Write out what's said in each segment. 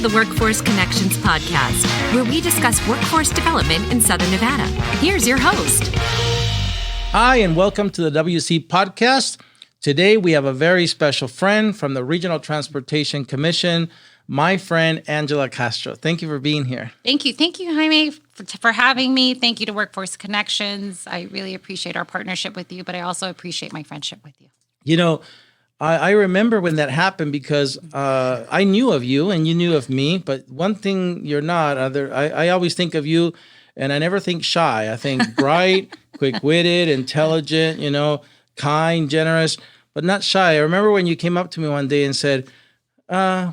the Workforce Connections podcast, where we discuss workforce development in Southern Nevada. Here's your host. Hi, and welcome to the WC podcast. Today, we have a very special friend from the Regional Transportation Commission, my friend, Angela Castro. Thank you for being here. Thank you. Thank you, Jaime, for having me. Thank you to Workforce Connections. I really appreciate our partnership with you, but I also appreciate my friendship with you. You know, I remember when that happened because I knew of you and you knew of me, but one thing you're not, I always think of you, and I never think shy. I think bright, quick-witted, intelligent, kind, generous, but not shy. I remember when you came up to me one day and said,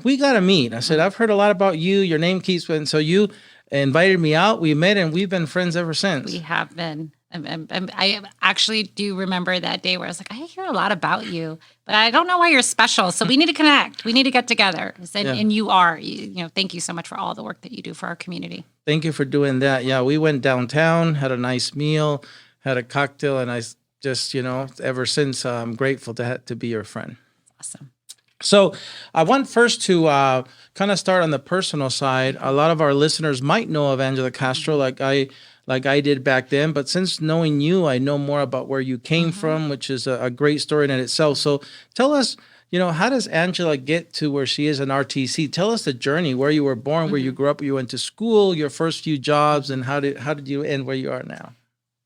we got to meet. I said, I've heard a lot about you. Your name keeps, and so you invited me out. We met, and we've been friends ever since. We have been. I actually do remember that day where I was like, I hear a lot about you, but I don't know why you're special. So we need to connect. We need to get together. And you are. Thank you so much for all the work that you do for our community. Thank you for doing that. Yeah, we went downtown, had a nice meal, had a cocktail, and I just, ever since, I'm grateful to be your friend. Awesome. So I want first to kind of start on the personal side. A lot of our listeners might know of Angela Castro like I did back then, but since knowing you, I know more about where you came from, which is a great story in itself. So tell us, how does Angela get to where she is in RTC? Tell us the journey, where you were born, where you grew up, where you went to school, your first few jobs, and how did you end where you are now?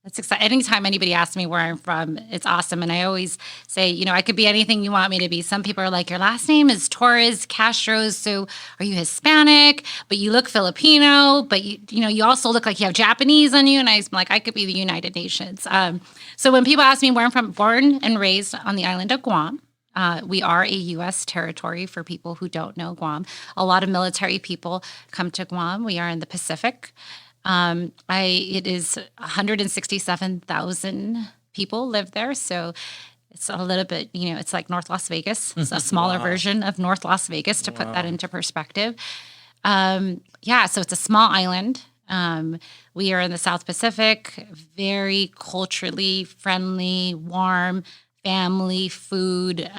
That's exciting. Anytime anybody asks me where I'm from, it's awesome. And I always say, I could be anything you want me to be. Some people are like, your last name is Torres Castro, so are you Hispanic? But you look Filipino, but you also look like you have Japanese on you. And I'm like, I could be the United Nations. So when people ask me where I'm from, born and raised on the island of Guam. We are a U.S. territory for people who don't know Guam. A lot of military people come to Guam. We are in the Pacific. It is 167,000 people live there. So it's a little bit, it's like North Las Vegas. It's a smaller version of North Las Vegas to put that into perspective. So it's a small island. We are in the South Pacific, very culturally friendly, warm, family, food.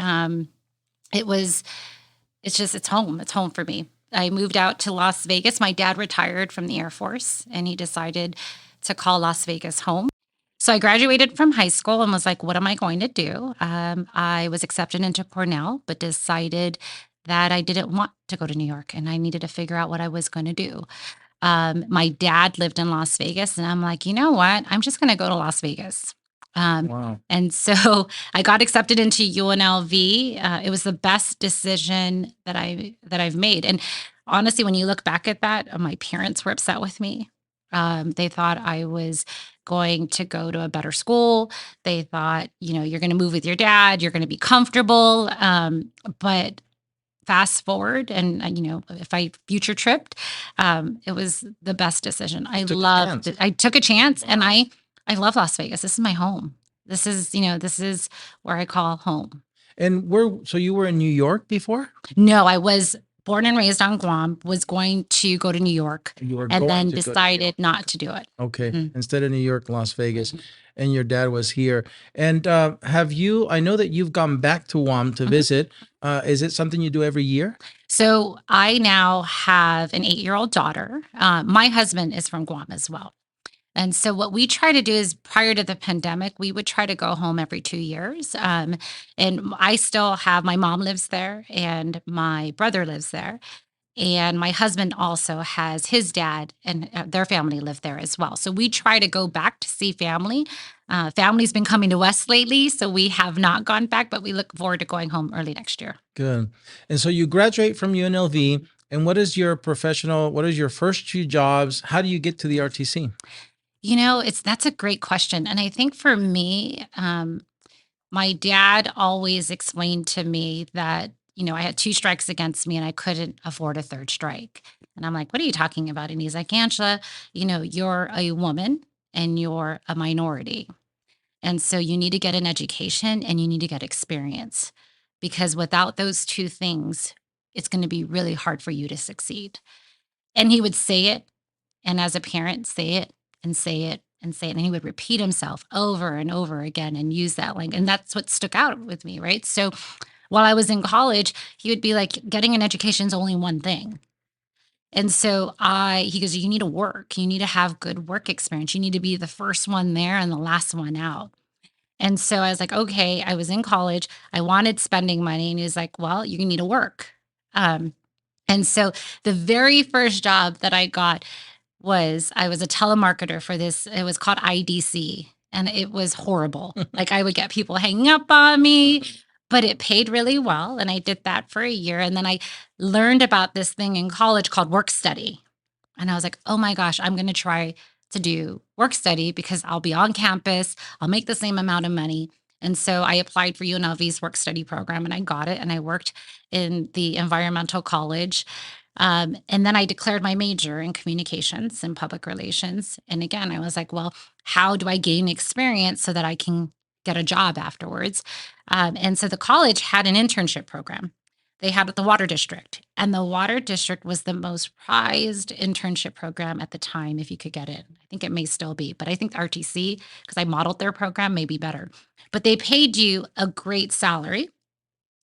It's home. It's home for me. I moved out to Las Vegas. My dad retired from the Air Force, and he decided to call Las Vegas home. So I graduated from high school and was like, what am I going to do? I was accepted into Cornell, but decided that I didn't want to go to New York, and I needed to figure out what I was going to do. My dad lived in Las Vegas, and I'm like, you know what? I'm just going to go to Las Vegas. Wow. And so I got accepted into UNLV. It was the best decision that I've made. And honestly, when you look back at that, my parents were upset with me. They thought I was going to go to a better school. They thought, you're going to move with your dad, you're going to be comfortable. But fast forward and, if I future tripped, it was the best decision. I loved it. I took a chance, and I love Las Vegas. This is my home. This is where I call home. And so you were in New York before? No, I was born and raised on Guam, was going to go to New York, and then decided not to do it. Okay. Instead of New York, Las Vegas. And your dad was here. And I know that you've gone back to Guam to visit. Is it something you do every year? So I now have an 8-year-old daughter. My husband is from Guam as well. And so what we try to do is, prior to the pandemic, we would try to go home every 2 years. And I still have, my mom lives there and my brother lives there. And my husband also has his dad and their family live there as well. So we try to go back to see family. Family's been coming to us lately, so we have not gone back, but we look forward to going home early next year. Good. And so you graduate from UNLV. And what is your first 2 jobs? How do you get to the RTC? That's a great question. And I think for me, my dad always explained to me that, I had 2 strikes against me and I couldn't afford a 3rd strike. And I'm like, what are you talking about? And he's like, Angela, you're a woman and you're a minority. And so you need to get an education and you need to get experience, because without those 2 things, it's going to be really hard for you to succeed. And he would say it. And as a parent, say it and say it and say it. And he would repeat himself over and over again and use that language. And that's what stuck out with me, right? So while I was in college, he would be like, getting an education is only one thing. And so he goes, you need to work. You need to have good work experience. You need to be the first one there and the last one out. And so I was like, okay, I was in college. I wanted spending money. And he was like, well, you need to work. Um, and so the very first job that I got I was a telemarketer for this. It was called IDC, and it was horrible. Like, I would get people hanging up on me, but it paid really well. And I did that for a year. And then I learned about this thing in college called work study. And I was like, oh my gosh, I'm going to try to do work study because I'll be on campus. I'll make the same amount of money. And so I applied for UNLV's work study program and I got it. And I worked in the environmental college. And then I declared my major in communications and public relations. And again, I was like, well, how do I gain experience so that I can get a job afterwards? And so the college had an internship program. They had the water district, and the water district was the most prized internship program at the time if you could get it. I think it may still be, but I think RTC, because I modeled their program, may be better. But they paid you a great salary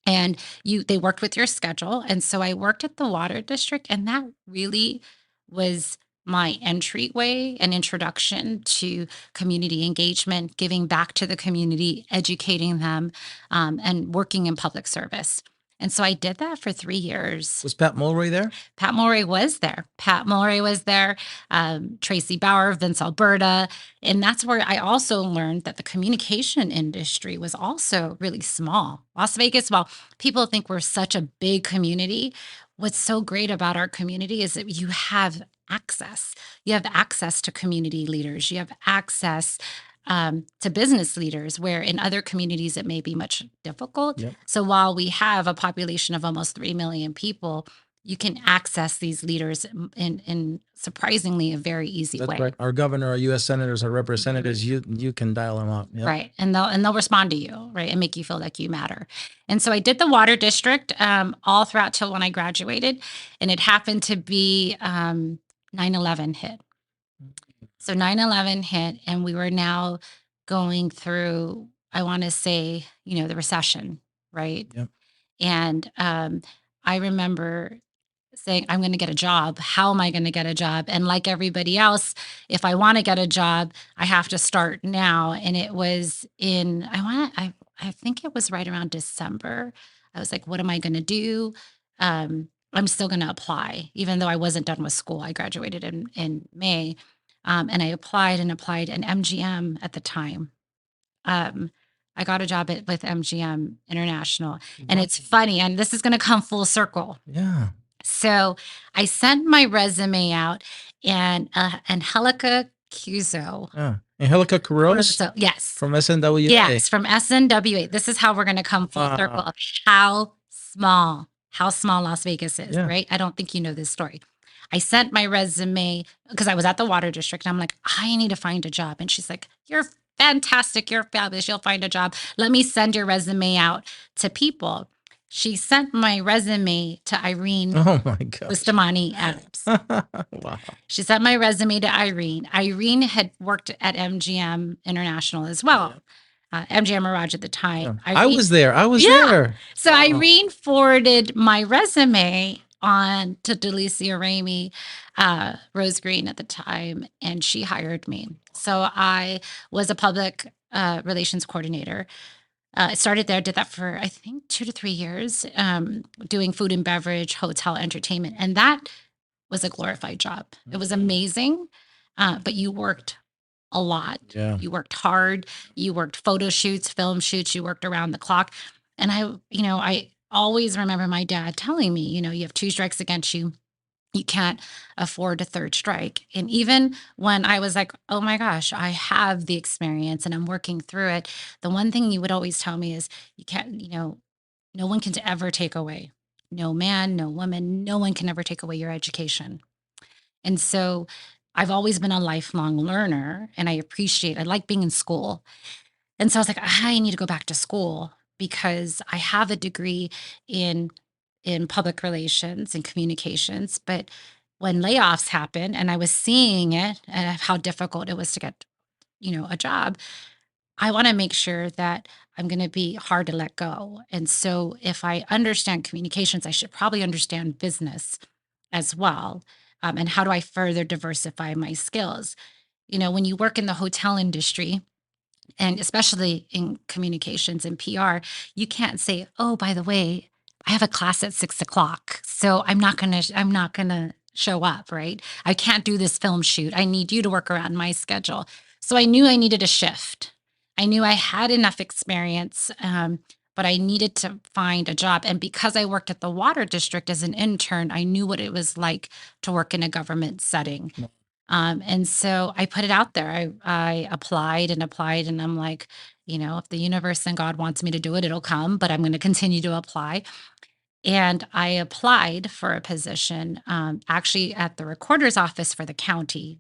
and they worked with your schedule. And so I worked at the water district, and that really was my entryway and introduction to community engagement, giving back to the community, educating them, and working in public service. And so I did that for 3 years. Was Pat Mulray there? Pat Mulray was there. Pat Mulray was there. Tracy Bauer of Vince, Alberta. And that's where I also learned that the communication industry was also really small. Las Vegas, while people think we're such a big community, what's so great about our community is that you have access. You have access to community leaders. You have access to business leaders, where in other communities it may be much difficult. Yep. So while we have a population of almost 3 million people, you can access these leaders in surprisingly a very easy That's way. right. Our governor, our U.S. senators, our representatives, you can dial them up. Yep. Right. And they'll respond to you, right, and make you feel like you matter. And so I did the water district all throughout till when I graduated, and it happened to be 9/11 hit. So 9/11 hit, and we were now going through, I want to say, the recession, right? Yep. And I remember saying, I'm going to get a job. How am I going to get a job? And like everybody else, if I want to get a job, I have to start now. And it was I think it was right around December. I was like, what am I going to do? I'm still going to apply, even though I wasn't done with school. I graduated in May. And I applied, and MGM at the time, I got a job with MGM International. And it's funny, and this is going to come full circle. Yeah. So I sent my resume out, and Angelica Cuso. Yeah. Angelica Carros? So, yes. From SNWA. Yes, from SNWA. This is how we're going to come full circle of how small Las Vegas is, Yeah. right? I don't think you know this story. I sent my resume because I was at the water district, and I'm like, I need to find a job. And she's like, you're fantastic. You're fabulous. You'll find a job. Let me send your resume out to people. She sent my resume to Irene Oh my gosh. Bustamante Adams. Wow. She sent my resume to Irene. Irene had worked at MGM International as well. MGM Mirage at the time. Yeah. I was there. There. So Irene forwarded my resume on to Delicia Ramey, Rose Green at the time, and she hired me. So I was a public relations coordinator. I started there, did that for, I think, 2 to 3 years, doing food and beverage, hotel entertainment. And that was a glorified job. It was amazing, but you worked a lot. Yeah. You worked hard. You worked photo shoots, film shoots. You worked around the clock. And I always remember my dad telling me, you have 2 strikes against you. You can't afford a 3rd strike. And even when I was like, oh my gosh, I have the experience and I'm working through it, the one thing you would always tell me is you can't, no one can ever take away, no man, no woman, no one can ever take away your education. And so I've always been a lifelong learner, and I like being in school. And so I was like, I need to go back to school because I have a degree in public relations and communications. But when layoffs happened and I was seeing it and how difficult it was to get, a job, I want to make sure that I'm going to be hard to let go. And so if I understand communications, I should probably understand business as well. and how do I further diversify my skills? When you work in the hotel industry, and especially in communications and PR, you can't say, "Oh, by the way, I have a class at 6 o'clock, so I'm not gonna show up." Right? I can't do this film shoot. I need you to work around my schedule. So I knew I needed a shift. I knew I had enough experience, but I needed to find a job. And because I worked at the water district as an intern, I knew what it was like to work in a government setting. And so I put it out there. I applied and applied, and I'm like, if the universe and God wants me to do it, it'll come, but I'm going to continue to apply. And I applied for a position, actually at the recorder's office for the county.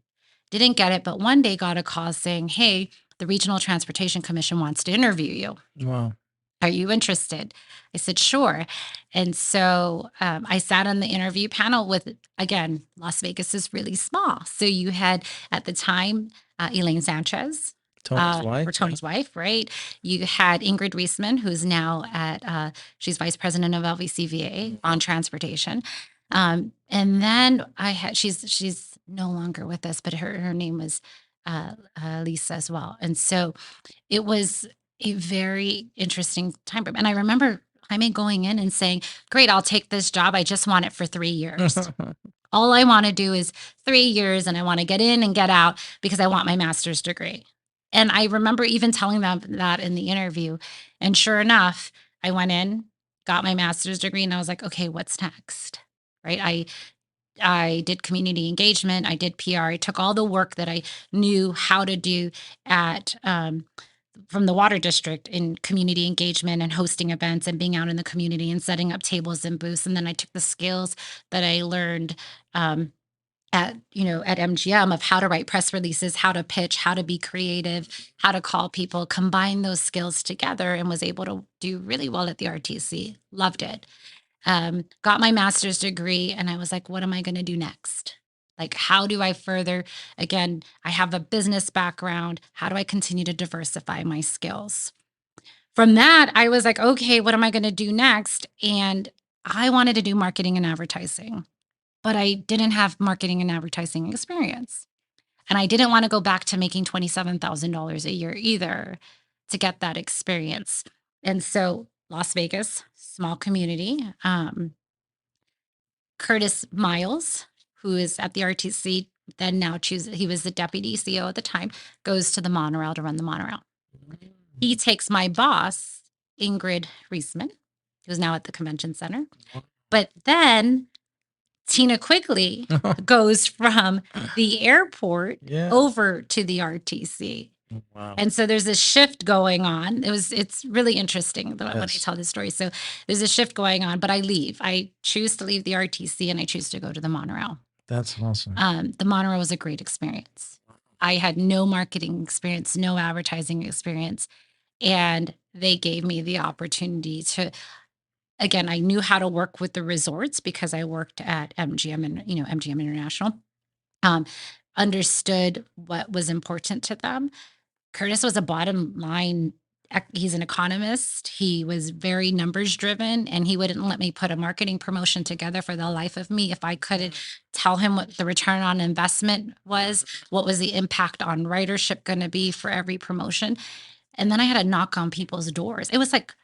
Didn't get it, but one day got a call saying, "Hey, the Regional Transportation Commission wants to interview you. Wow. Are you interested?" I said, "Sure." And so I sat on the interview panel with, again, Las Vegas is really small. So you had at the time Elaine Sanchez, Tony's wife. or Tony's wife, right? You had Ingrid Reisman, who's now she's vice president of LVCVA on transportation. And then she's no longer with us, but her name was Lisa as well. And so it was a very interesting time frame. And I remember Jaime going in and saying, "Great, I'll take this job. I just want it for 3 years. All I want to do is 3 years, and I want to get in and get out because I want my master's degree." And I remember even telling them that in the interview. And sure enough, I went in, got my master's degree, and I was like, "Okay, what's next?" Right? I did community engagement. I did PR. I took all the work that I knew how to do at from the water district in community engagement and hosting events and being out in the community and setting up tables and booths. And then I took the skills that I learned at MGM of how to write press releases, how to pitch, how to be creative, how to call people, combine those skills together, and was able to do really well at the RTC. Loved it. Got my master's degree, and I was like, what am I going to do next? Like, how do I further, again, I have a business background. How do I continue to diversify my skills? From that, I was like, okay, what am I going to do next? And I wanted to do marketing and advertising, but I didn't have marketing and advertising experience. And I didn't want to go back to making $27,000 a year either to get that experience. And so Las Vegas, small community, Curtis Miles, who is at the RTC, then now he was the deputy CEO at the time, goes to the monorail to run the monorail. He takes my boss, Ingrid Reisman, who's now at the convention center. But then Tina Quigley goes from the airport over to the RTC. Wow. And so there's a shift going on. It's really interesting when I tell this story. So there's a shift going on, but I leave. I choose to leave the RTC and I choose to go to the monorail. That's awesome. The monorail was a great experience. I had no marketing experience, no advertising experience, and they gave me the opportunity to, again, I knew how to work with the resorts because I worked at MGM and MGM International. Understood what was important to them. Curtis was a bottom line. He's an economist. He was very numbers driven, and he wouldn't let me put a marketing promotion together for the life of me if I couldn't tell him what the return on investment was, what was the impact on ridership going to be for every promotion. And then I had to knock on people's doors. It was like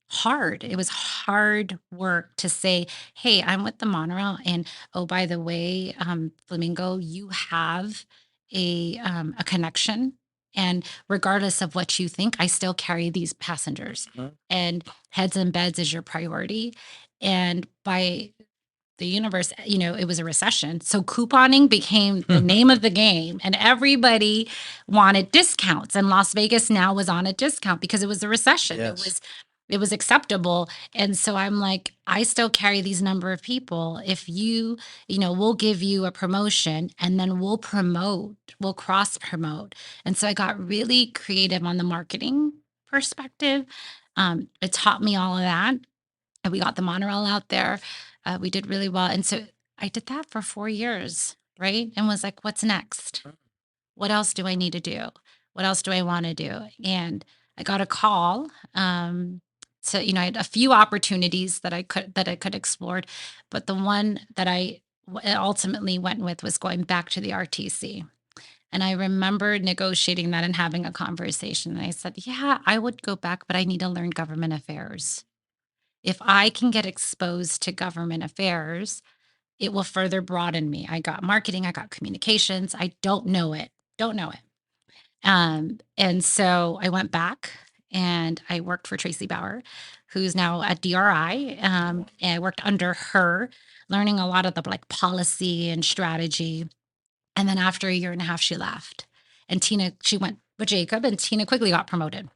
hard. It was hard work to say, "Hey, I'm with the monorail, and oh, by the way, Flamingo, you have a connection. And regardless of what you think, I still carry these passengers, and heads and beds is your priority." And by the universe, it was a recession. So couponing became the name of the game, and everybody wanted discounts. And Las Vegas now was on a discount because it was a recession. Yes. It was acceptable. And so I'm like, I still carry these number of people. If we'll give you a promotion, and then we'll cross promote. And so I got really creative on the marketing perspective. It taught me all of that. And we got the monorail out there. We did really well. And so I did that for 4 years, right? And was like, what's next? What else do I need to do? What else do I want to do? And I got a call. I had a few opportunities that I could explore, but the one that I what I ultimately went with was going back to the RTC. And I remember negotiating that and having a conversation. And I said, yeah, I would go back, but I need to learn government affairs. If I can get exposed to government affairs, it will further broaden me. I got marketing, I got communications. I don't know it. Don't know it. And so I went back and I worked for Tracy Bauer, who's now at DRI. And I worked under her, learning a lot of the like policy and strategy. And then after a year and a half, she left. And she went with Jacob, and Tina quickly got promoted.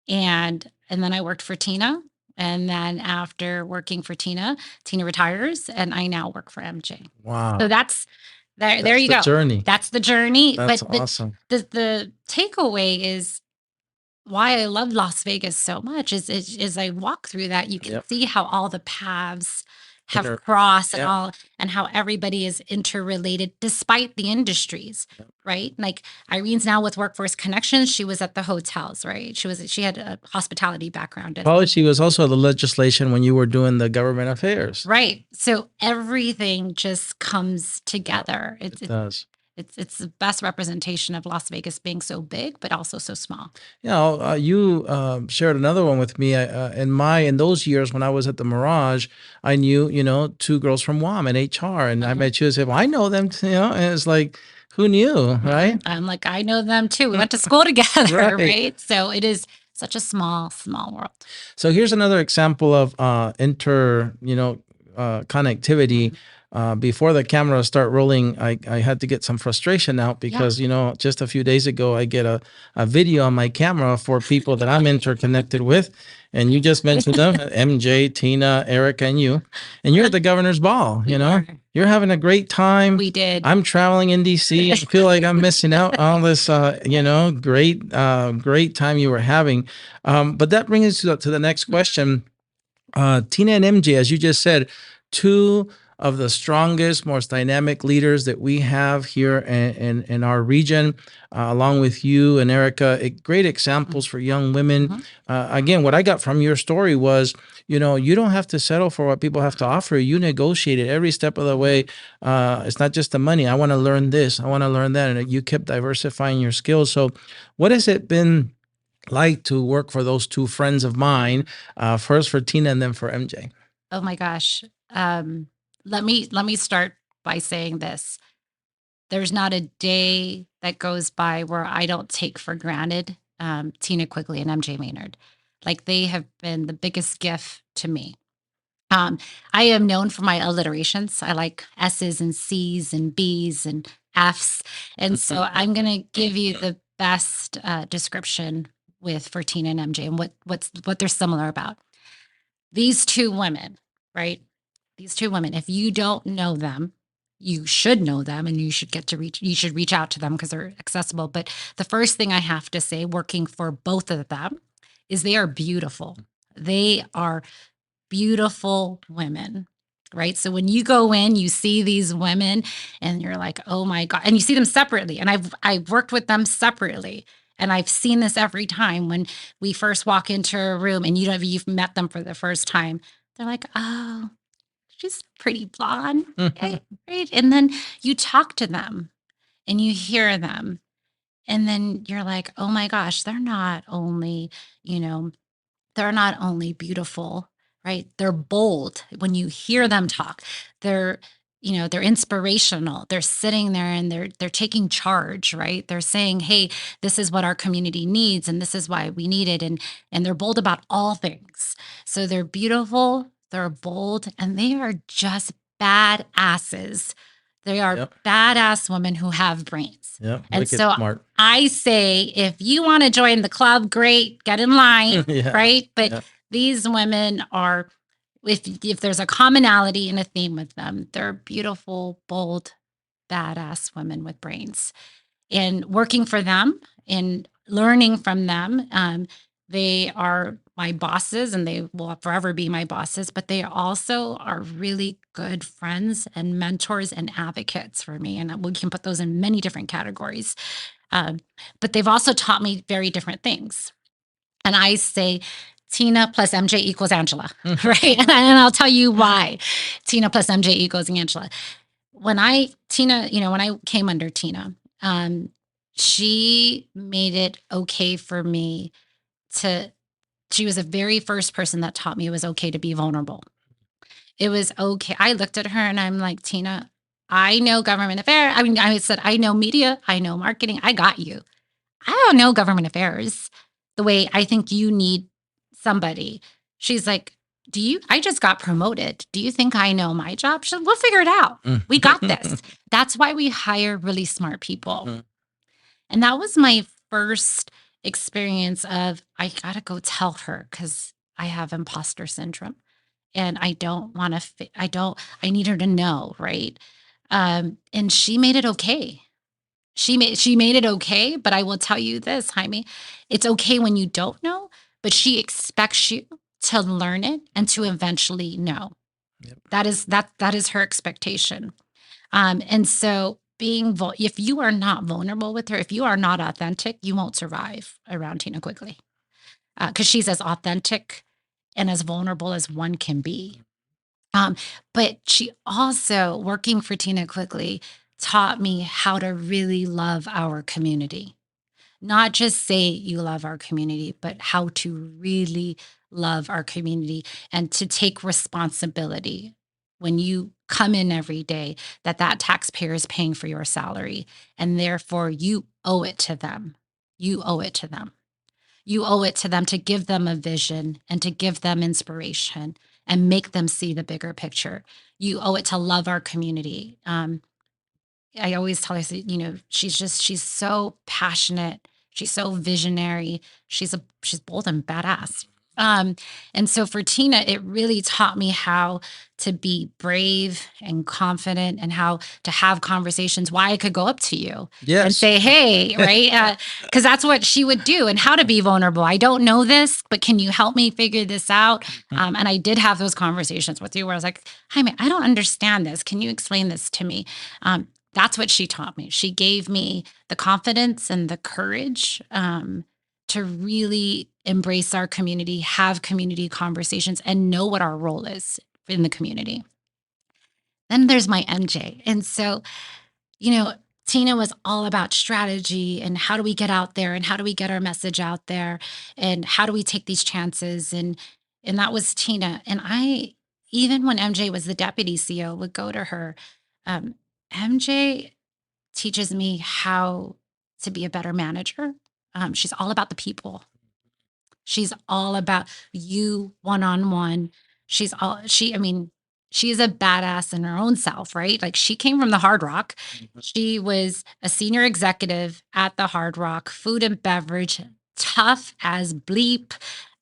And then I worked for Tina. And then after working for Tina retires, and I now work for MJ. Wow. So that's there you the go. journey. That's the journey. That's But awesome. the takeaway is why I love Las Vegas so much is I walk through that, you can Yep. see how all the paths have Inter- crossed and yeah. all, and how everybody is interrelated despite the industries, Yep. right? Like Irene's now with Workforce Connections. She was at the hotels, right? She had a hospitality background. Probably she was also the legislation when you were doing the government affairs. Right. So everything just comes together. It does. It's the best representation of Las Vegas being so big, but also so small. Yeah, you shared another one with me. In those years when I was at the Mirage, I knew 2 girls from WAM and HR, and I met you and said, "Well, I know them." And it's like, who knew, right? I'm like, I know them too. We went to school together, Right. right? So it is such a small world. So here's another example of connectivity. Before the cameras start rolling, I had to get some frustration out because, just a few days ago, I get a video on my camera for people that I'm interconnected with. And you just mentioned them, MJ, Tina, Erica, and you. And you're at the governor's ball, You're having a great time. We did. I'm traveling in DC. I feel like I'm missing out on this, great time you were having. But that brings us to the next question. Tina and MJ, as you just said, 2 of the strongest, most dynamic leaders that we have here in our region, along with you and Erica, great examples for young women. Again, what I got from your story was, you don't have to settle for what people have to offer. You negotiate it every step of the way. It's not just the money. I want to learn this. I want to learn that. And you kept diversifying your skills. So what has it been like to work for those 2 friends of mine, first for Tina and then for MJ? Oh my gosh. Let me start by saying this. There's not a day that goes by where I don't take for granted Tina Quigley and MJ Maynard. Like they have been the biggest gift to me. I am known for my alliterations. I like S's and C's and B's and F's. And so I'm going to give you the best description for Tina and MJ and what they're similar about. These 2 women, right? These 2 women, if you don't know them, you should know them and you should reach out to them because they're accessible. But the first thing I have to say, working for both of them, is they are beautiful. They are beautiful women, right? So when you go in, you see these women and you're like, oh my God, and you see them separately. And I've worked with them separately. And I've seen this every time when we first walk into a room and you've met them for the first time. They're like, oh, she's pretty blonde, okay, right? And then you talk to them and you hear them. And then you're like, oh my gosh, they're not only beautiful, right? They're bold. When you hear them talk, they're inspirational. They're sitting there and they're taking charge, right? They're saying, hey, this is what our community needs and this is why we need it. And they're bold about all things. So they're beautiful, they're bold, and they are just badasses. They are badass women who have brains. Yeah, and so smart. I say, if you want to join the club, great, get in line, right? But these women are, if there's a commonality and a theme with them, they're beautiful, bold, badass women with brains. And working for them and learning from them, they are my bosses and they will forever be my bosses, but they also are really good friends and mentors and advocates for me. And we can put those in many different categories. But they've also taught me very different things. And I say Tina plus MJ equals Angela, right? And I'll tell you why Tina plus MJ equals Angela. When I came under Tina, she made it okay for me she was the very first person that taught me it was okay to be vulnerable. It was okay. I looked at her and I'm like, Tina, I know government affairs. I mean, I said, I know media, I know marketing, I got you. I don't know government affairs the way I think you need somebody. She's like, I just got promoted. Do you think I know my job? She's like, we'll figure it out. We got this. That's why we hire really smart people. And that was my first experience of, I got to go tell her because I have imposter syndrome and I don't want to, I need her to know. Right. And she made it okay. She made it okay, but I will tell you this, Jaime, it's okay when you don't know, but she expects you to learn it and to eventually know. Yep. That is her expectation. And so if you are not vulnerable with her, if you are not authentic, you won't survive around Tina Quigley. Because she's as authentic and as vulnerable as one can be. But she also, working for Tina Quigley, taught me how to really love our community. Not just say you love our community, but how to really love our community and to take responsibility when you come in every day that taxpayer is paying for your salary and therefore you owe it to them. You owe it to them. You owe it to them to give them a vision and to give them inspiration and make them see the bigger picture. You owe it to love our community. I always tell her, she's so passionate. She's so visionary. She's bold and badass. And so for Tina, it really taught me how to be brave and confident and how to have conversations, why I could go up to you and say, hey, right? Because that's what she would do, and how to be vulnerable. I don't know this, but can you help me figure this out? And I did have those conversations with you where I was like, Jaime, I don't understand this. Can you explain this to me? That's what she taught me. She gave me the confidence and the courage to really embrace our community, have community conversations, and know what our role is in the community. Then there's my MJ. And so, Tina was all about strategy and how do we get out there and how do we get our message out there and how do we take these chances? And that was Tina. And even when MJ was the deputy CEO, would go to her. MJ teaches me how to be a better manager. She's all about the people. She's all about you one-on-one. She is a badass in her own self, right? Like she came from the Hard Rock. She was a senior executive at the Hard Rock, food and beverage, tough as bleep,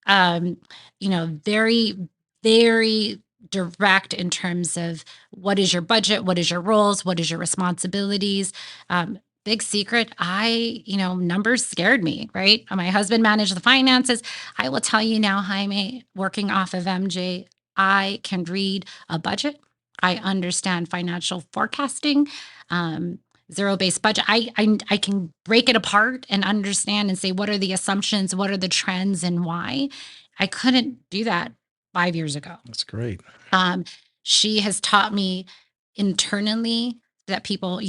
very, very direct in terms of what is your budget, what is your roles, what is your responsibilities. Big secret, numbers scared me, right? My husband managed the finances. I will tell you now, Jaime, working off of MJ, I can read a budget. I understand financial forecasting, zero-based budget. I can break it apart and understand and say, what are the assumptions? What are the trends and why? I couldn't do that 5 years ago. That's great. She has taught me internally that people,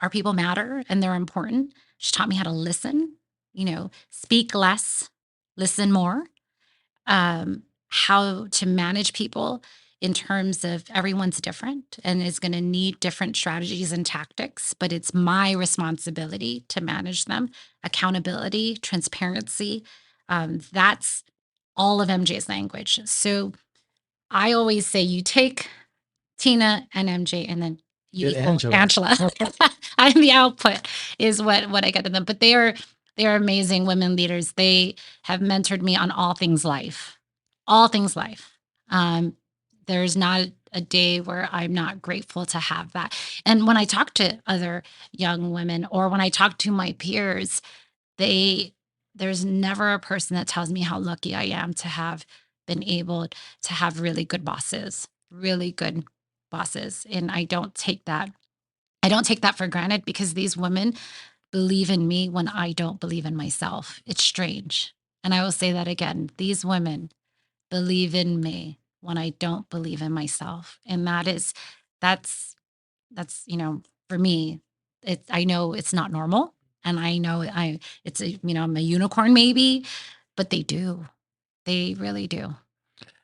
our people matter and they're important. She taught me how to listen, speak less, listen more, how to manage people in terms of everyone's different and is going to need different strategies and tactics, but it's my responsibility to manage them. Accountability, transparency, that's all of MJ's language. So I always say you take Tina and MJ and then you equal Angela. I'm the output is what I get to them. But they are amazing women leaders. They have mentored me on all things life. All things life. There's not a day where I'm not grateful to have that. And when I talk to other young women or when I talk to my peers, there's never a person that tells me how lucky I am to have been able to have really good bosses. And I don't take that for granted because these women believe in me when I don't believe in myself. It's strange. And I will say that again. These women believe in me when I don't believe in myself. And that's, for me, I know it's not normal. And I know I'm a unicorn maybe, but they do. They really do.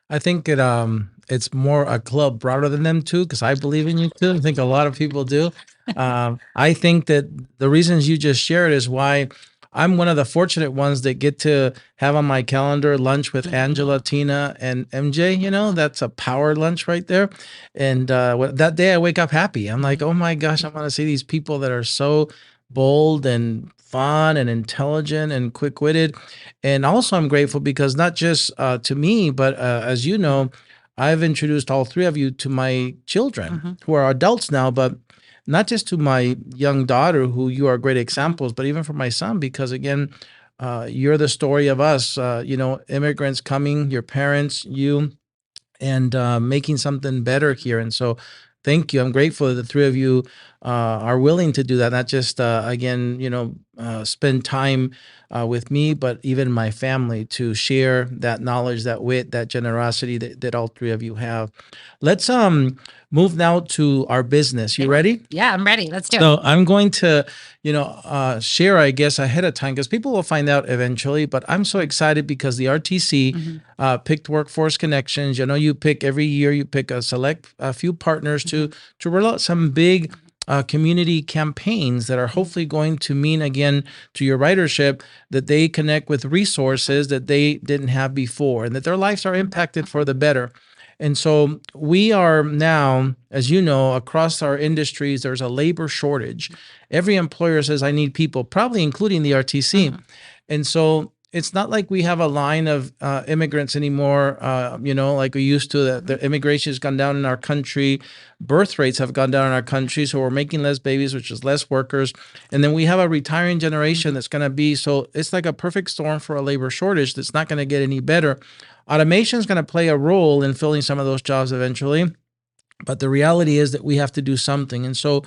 I think it's more a club broader than them too, because I believe in you too. I think a lot of people do. I think that the reasons you just shared is why I'm one of the fortunate ones that get to have on my calendar lunch with Angela, Tina, and MJ. That's a power lunch right there. And that day I wake up happy. I'm like, oh my gosh, I'm going to see these people that are so bold and fun and intelligent and quick-witted. And also, I'm grateful because not just to me, but as you know, I've introduced all three of you to my children who are adults now, but not just to my young daughter, who you are great examples, but even for my son, because again, you're the story of us, immigrants coming, your parents, you, and making something better here. And so thank you. I'm grateful that the three of you are willing to do that, not just, again, spend time with me, but even my family to share that knowledge, that wit, that generosity that all three of you have. Let's move now to our business. You ready? Yeah, I'm ready. Let's do it. So I'm going to, share, I guess, ahead of time because people will find out eventually. But I'm so excited because the RTC picked Workforce Connections. You pick every year. You pick a few partners to roll out some big community campaigns that are hopefully going to mean, again, to your ridership, that they connect with resources that they didn't have before, and that their lives are impacted for the better. And so we are now, as you know, across our industries, there's a labor shortage. Every employer says, I need people, probably including the RTC. And so it's not like we have a line of immigrants anymore, like we used to. The immigration has gone down in our country. Birth rates have gone down in our country. So we're making less babies, which is less workers. And then we have a retiring generation that's going to be, so it's like a perfect storm for a labor shortage that's not going to get any better. Automation is going to play a role in filling some of those jobs eventually. But the reality is that we have to do something. And so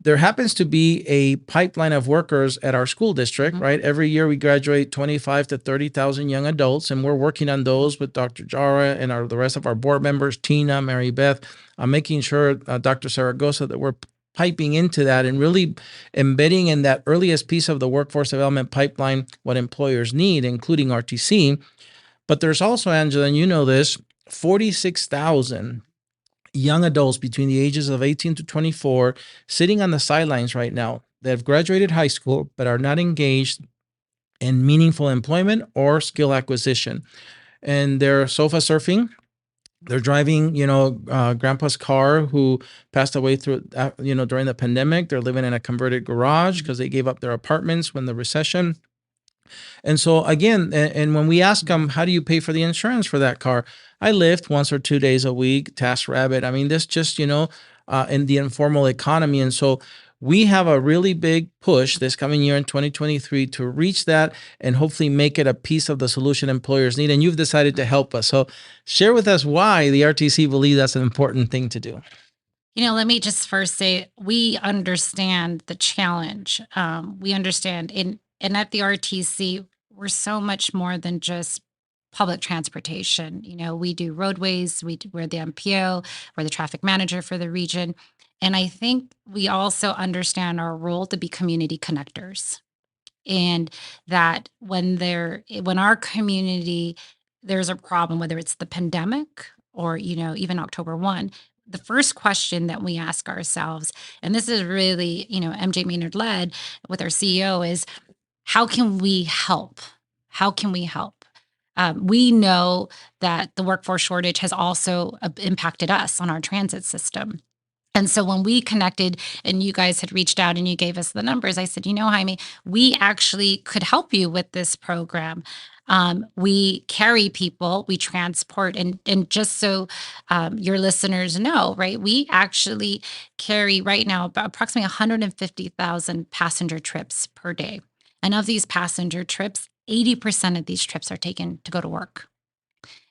there happens to be a pipeline of workers at our school district, right? Every year we graduate 25 to 30,000 young adults, and we're working on those with Dr. Jara and the rest of our board members, Tina, Mary Beth, making sure, Dr. Saragosa, that we're piping into that and really embedding in that earliest piece of the workforce development pipeline what employers need, including RTC. But there's also, Angela, and you know this, 46,000 young adults between the ages of 18 to 24 sitting on the sidelines right now that have graduated high school but are not engaged in meaningful employment or skill acquisition. And they're sofa surfing. They're driving, grandpa's car who passed away during the pandemic. They're living in a converted garage because they gave up their apartments when the recession. And so again, and when we ask them, how do you pay for the insurance for that car? I lift once or 2 days a week, TaskRabbit. I mean, this just, in the informal economy. And so we have a really big push this coming year in 2023 to reach that and hopefully make it a piece of the solution employers need. And you've decided to help us. So share with us why the RTC believes that's an important thing to do. Let me just first say, we understand the challenge. We understand and at the RTC, we're so much more than just public transportation. We do roadways, we're the MPO, we're the traffic manager for the region. And I think we also understand our role to be community connectors. And that when our community, there's a problem, whether it's the pandemic or, even October 1, the first question that we ask ourselves, and this is really, MJ Maynard led with our CEO, is how can we help? How can we help? We know that the workforce shortage has also impacted us on our transit system. And so when we connected and you guys had reached out and you gave us the numbers, I said, Jaime, we actually could help you with this program. We carry people, we transport, and just so your listeners know, right? We actually carry right now about approximately 150,000 passenger trips per day. And of these passenger trips, 80% of these trips are taken to go to work.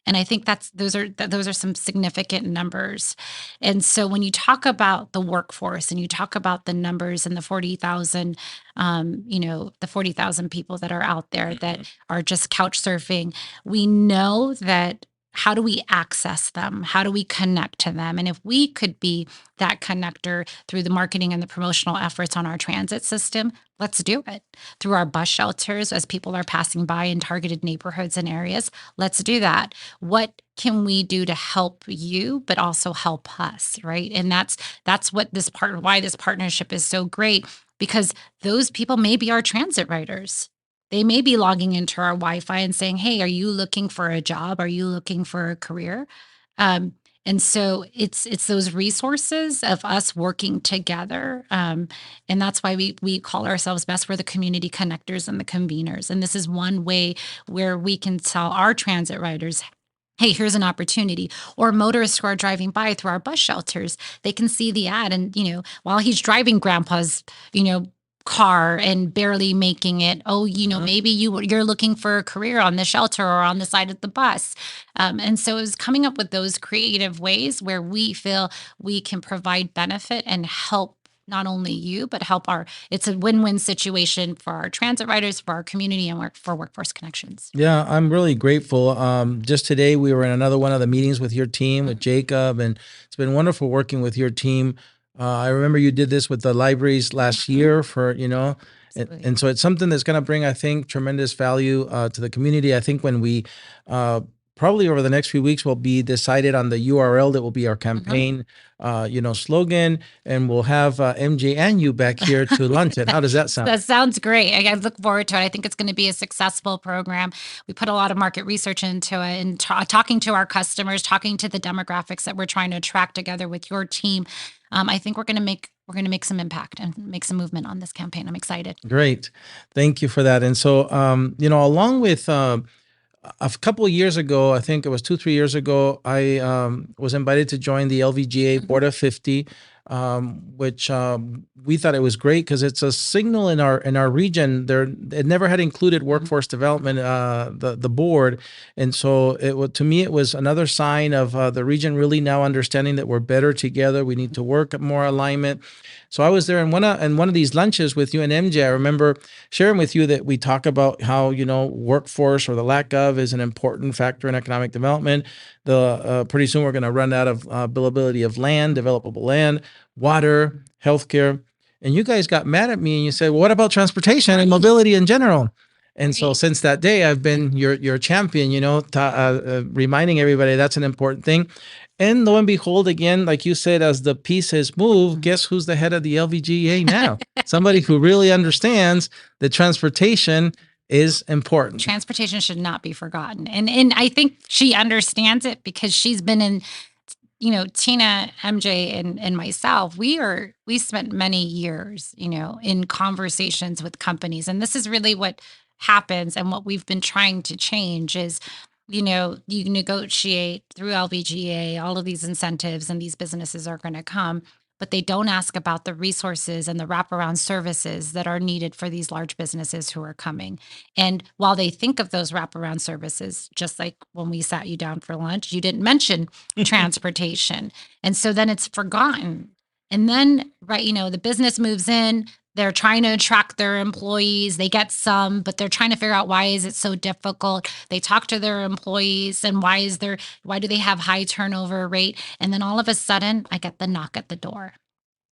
And I think those are some significant numbers. And so when you talk about the workforce and you talk about the numbers and the 40,000, the 40,000 people that are out there that are just couch surfing, we know that how do we access them? How do we connect to them? And if we could be that connector through the marketing and the promotional efforts on our transit system, let's do it. Through our bus shelters, as people are passing by in targeted neighborhoods and areas, let's do that. What can we do to help you, but also help us, right? And that's what why this partnership is so great, because those people may be our transit riders. They may be logging into our Wi-Fi and saying, "Hey, are you looking for a job? Are you looking for a career?" And so it's those resources of us working together, and that's why we call ourselves best. We're the community connectors and the conveners, and this is one way where we can tell our transit riders, "Hey, here's an opportunity." Or motorists who are driving by through our bus shelters, they can see the ad, and while he's driving grandpa's, car and barely making it, maybe you're looking for a career on the shelter or on the side of the bus. And so it was coming up with those creative ways where we feel we can provide benefit and help not only you, but it's a win-win situation for our transit riders, for our community, and for Workforce Connections. Yeah, I'm really grateful. Just today, we were in another one of the meetings with your team, with Jacob, and it's been wonderful working with your team. I remember you did this with the libraries last year and so it's something that's going to bring, I think, tremendous value to the community. I think when we probably over the next few weeks, we'll be decided on the URL that will be our campaign, slogan, and we'll have MJ and you back here to launch it. How does that sound? That sounds great. I look forward to it. I think it's going to be a successful program. We put a lot of market research into it, and talking to our customers, talking to the demographics that we're trying to attract together with your team. I think we're going to make some impact and make some movement on this campaign. I'm excited. Great. Thank you for that. And so, along with a couple of years ago, I think it was 2-3 years ago, I was invited to join the LVGA Board of 50, which we thought it was great because it's a signal in our region. It never had included workforce development, the board, and so to me it was another sign of the region really now understanding that we're better together. We need to work at more alignment. So I was there in one of these lunches with you and MJ. I remember sharing with you that we talk about how workforce or the lack of is an important factor in economic development. Pretty soon we're going to run out of billability of land, developable land, water, healthcare. And you guys got mad at me and you said, well, what about transportation and mobility in general? And so since that day, I've been your champion, reminding everybody that's an important thing. And lo and behold, again, like you said, as the pieces move, guess who's the head of the LVGA now? Somebody who really understands that transportation is important. Transportation should not be forgotten. And I think she understands it because she's been in, Tina, MJ, and myself, we spent many years, in conversations with companies. And this is really what happens, and what we've been trying to change is, you negotiate through LVGA, all of these incentives, and these businesses are going to come, but they don't ask about the resources and the wraparound services that are needed for these large businesses who are coming. And while they think of those wraparound services, just like when we sat you down for lunch, you didn't mention transportation. And so then it's forgotten. And then, the business moves in, they're trying to attract their employees. They get some, but they're trying to figure out why is it so difficult. They talk to their employees and why do they have high turnover rate? And then all of a sudden I get the knock at the door.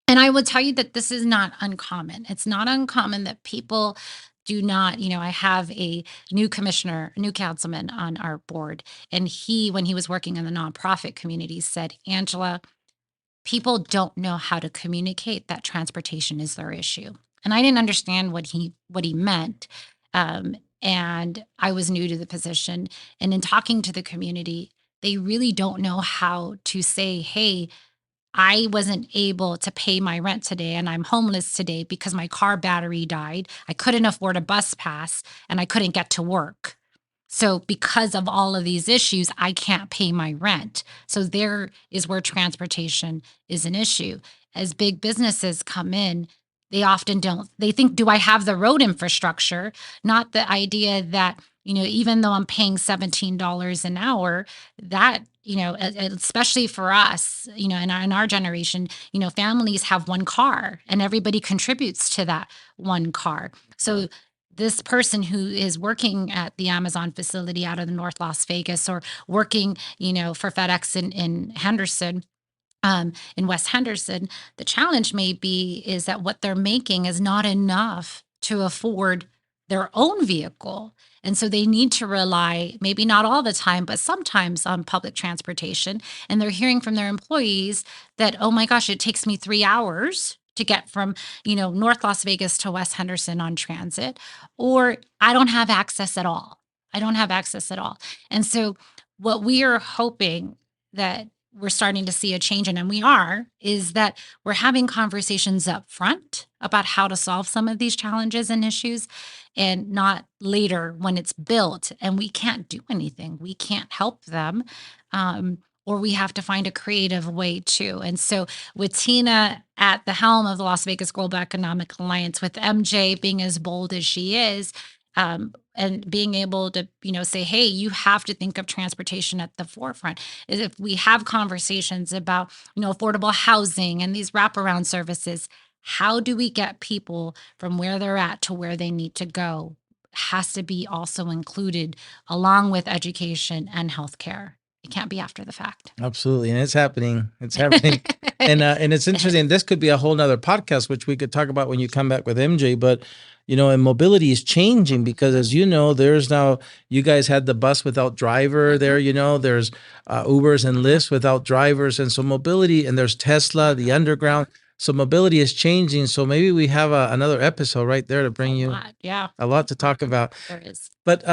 And I will tell you that this is not uncommon. It's not uncommon that people do not, I have a new councilman on our board. And when he was working in the nonprofit community, said, Angela, people don't know how to communicate that transportation is their issue. And I didn't understand what he meant. And I was new to the position. And in talking to the community, they really don't know how to say, hey, I wasn't able to pay my rent today and I'm homeless today because my car battery died. I couldn't afford a bus pass and I couldn't get to work. So because of all of these issues, I can't pay my rent. So there is where transportation is an issue. As big businesses come in, they often don't. They think, do I have the road infrastructure? Not the idea that even though I'm paying $17 an hour, that, especially for us, in our generation, families have one car and everybody contributes to that one car. So this person who is working at the Amazon facility out of the North Las Vegas, or working, for FedEx in Henderson, in West Henderson, the challenge may be is that what they're making is not enough to afford their own vehicle. And so they need to rely, maybe not all the time, but sometimes, on public transportation. And they're hearing from their employees that, oh my gosh, it takes me 3 hours to get from, North Las Vegas to West Henderson on transit, or I don't have access at all. I don't have access at all. And so what we are hoping that we're starting to see a change in, and we are, is that we're having conversations up front about how to solve some of these challenges and issues, and not later when it's built and we can't do anything. We can't help them. Or we have to find a creative way to. And so, with Tina at the helm of the Las Vegas Global Economic Alliance, with MJ being as bold as she is, and being able to, say, hey, you have to think of transportation at the forefront. Is if we have conversations about, affordable housing and these wraparound services, how do we get people from where they're at to where they need to go? Has to be also included along with education and healthcare. It can't be after the fact. Absolutely. And it's happening. It's happening. And it's interesting. This could be a whole nother podcast, which we could talk about when you come back with MJ. But, and mobility is changing because, as you know, there's now, you guys had the bus without driver there, there's Ubers and Lyfts without drivers. And so mobility, and there's Tesla, the underground. So mobility is changing. So maybe we have another episode right there to bring you a lot to talk about. There is. But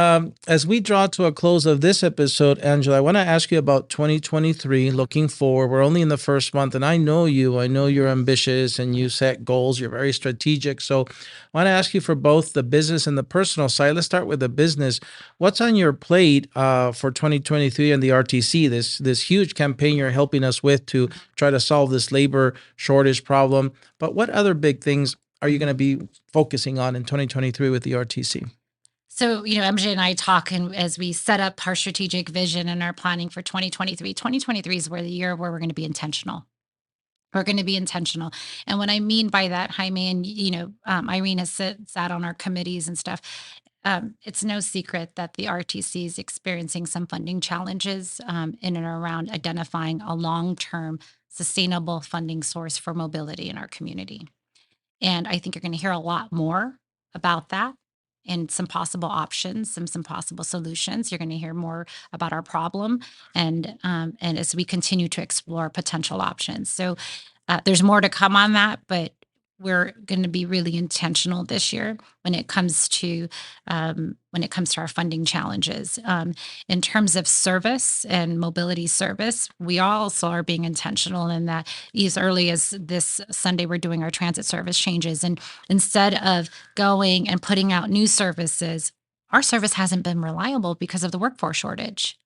as we draw to a close of this episode, Angela, I want to ask you about 2023, looking forward. We're only in the first month, and I know you. I know you're ambitious and you set goals. You're very strategic. So I want to ask you for both the business and the personal side. Let's start with the business. What's on your plate for 2023 and the RTC, this huge campaign you're helping us with to try to solve this labor shortage problem? But what other big things are you going to be focusing on in 2023 with the RTC? So, MJ and I talk, and as we set up our strategic vision and our planning for 2023, 2023 is the year where we're going to be intentional. We're going to be intentional. And what I mean by that, Jaime, and, Irene has sat on our committees and stuff. It's no secret that the RTC is experiencing some funding challenges in and around identifying a long-term sustainable funding source for mobility in our community. And I think you're going to hear a lot more about that, and some possible options, some possible solutions. You're going to hear more about our problem, and as we continue to explore potential options. So there's more to come on that, but we're going to be really intentional this year when it comes to our funding challenges. In terms of service and mobility service, we also are being intentional in that as early as this Sunday, we're doing our transit service changes. And instead of going and putting out new services, our service hasn't been reliable because of the workforce shortage.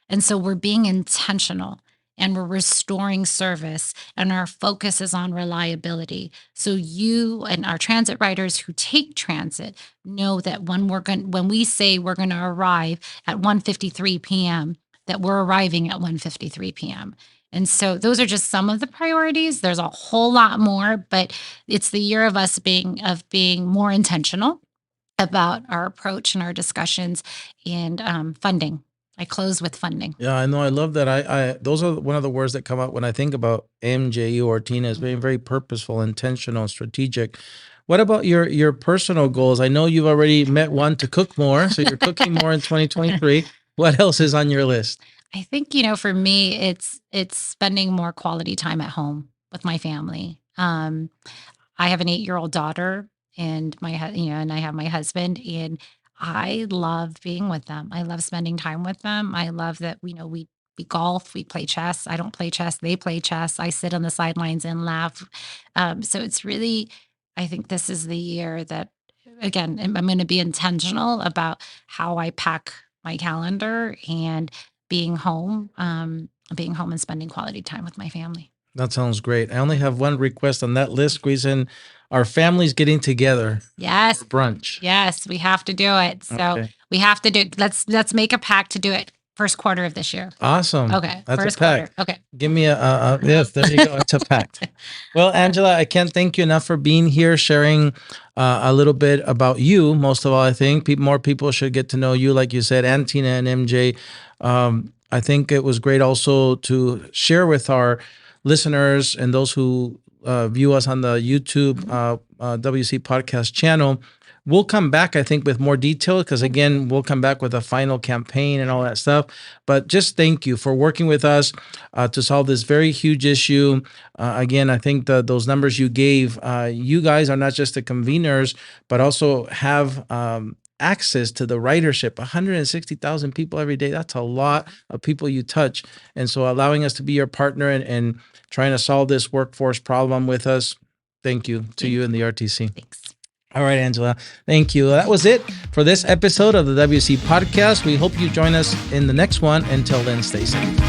And so we're being intentional, and we're restoring service, and our focus is on reliability. So you and our transit riders who take transit know that when we say we're going to arrive at 1:53 p.m., that we're arriving at 1:53 p.m. And so those are just some of the priorities. There's a whole lot more, but it's the year of us being more intentional about our approach and our discussions, and funding. I close with funding. Yeah, I know. I love that. I those are one of the words that come out when I think about MJ or Tina, is being very purposeful, intentional, strategic. What about your personal goals? I know you've already met one to cook more, so you're cooking more in 2023. What else is on your list? I think, for me, it's spending more quality time at home with my family. I have an 8-year-old daughter, and and I have my husband, and I love being with them. I love spending time with them. I love that, we golf, we play chess. I don't play chess. They play chess. I sit on the sidelines and laugh. So it's really, I think this is the year that, again, I'm going to be intentional about how I pack my calendar, and being home and spending quality time with my family. That sounds great. I only have one request on that list. Squeeze in our families getting together Yes. for brunch. Yes, we have to do it. So Okay. we have to do. Let's make a pact to do it first quarter of this year. Awesome. Okay, That's first a pact. quarter. Okay. Give me a yes, there you go. It's a pact. Well, Angela, I can't thank you enough for being here, sharing a little bit about you. Most of all, I think more people should get to know you, like you said, and Tina and MJ. I think it was great also to share with our listeners and those who view us on the YouTube WC podcast channel. We'll come back, I think, with more detail because, again, we'll come back with a final campaign and all that stuff. But just thank you for working with us to solve this very huge issue. Again, I think those numbers you gave, you guys are not just the conveners, but also have access to the ridership. 160,000 people every day. That's a lot of people you touch. And so allowing us to be your partner and trying to solve this workforce problem with us, thank you to you and the RTC. Thanks. All right, Angela. Thank you. That was it for this episode of the WC podcast. We hope you join us in the next one. Until then, stay safe.